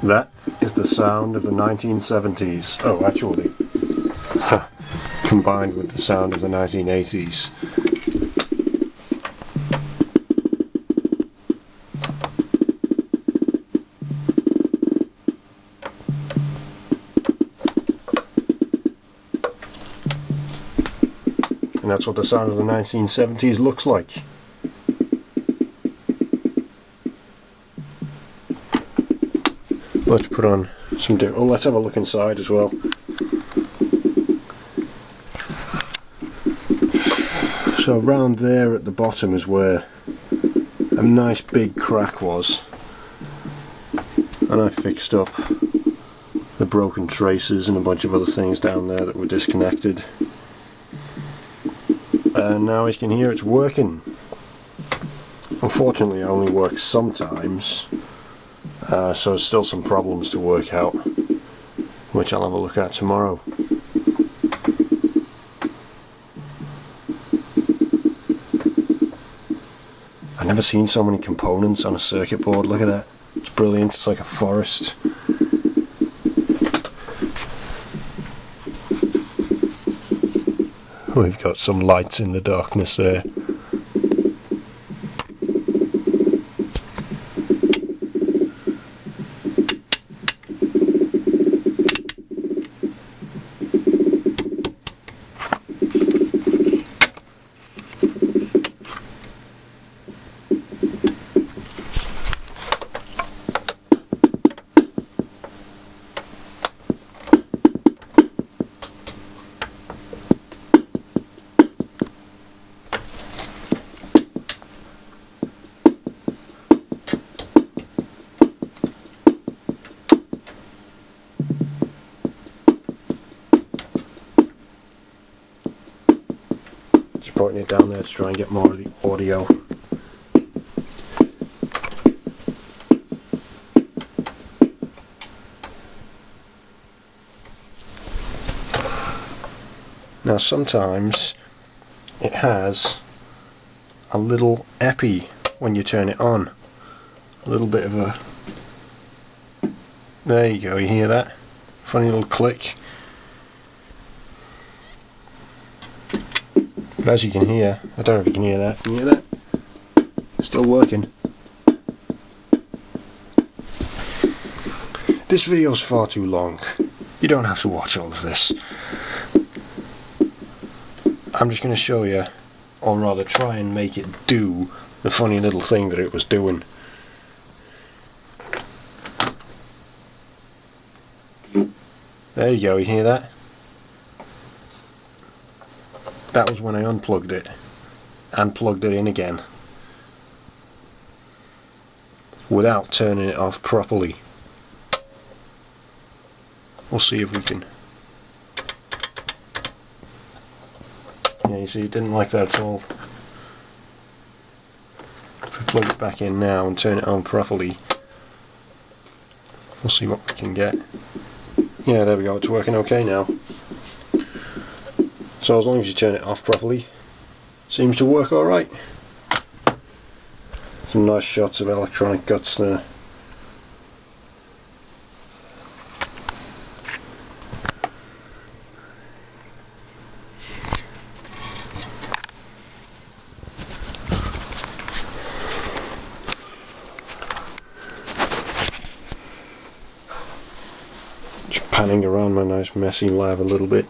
That is the sound of the 1970s. Oh, actually, combined with the sound of the 1980s. And that's what the sound of the 1970s looks like. Let's put on some let's have a look inside as well. So around there at the bottom is where a nice big crack was, and I fixed up the broken traces and a bunch of other things down there that were disconnected, and now as you can hear, it's working. Unfortunately it only works sometimes, so there's still some problems to work out, which I'll have a look at tomorrow. I've never seen so many components on a circuit board. Look at that. It's brilliant. It's like a forest. We've got some lights in the darkness there. Just pointing it down there to try and get more of the audio. Now sometimes it has a little epi when you turn it on. A little bit of a... There you go, you hear that? Funny little click. But as you can hear, I don't know if you can hear that. Can you hear that? Still working. This video's far too long. You don't have to watch all of this. I'm just going to show you, or rather try and make it do the funny little thing that it was doing. There you go, you hear that? That was when I unplugged it and plugged it in again without turning it off properly. We'll see if we can... Yeah, you see, it didn't like that at all. If we plug it back in now and turn it on properly, we'll see what we can get. Yeah, there we go, it's working okay now. So as long as you turn it off properly, seems to work alright. Some nice shots of electronic guts there. Just panning around my nice messy lab a little bit.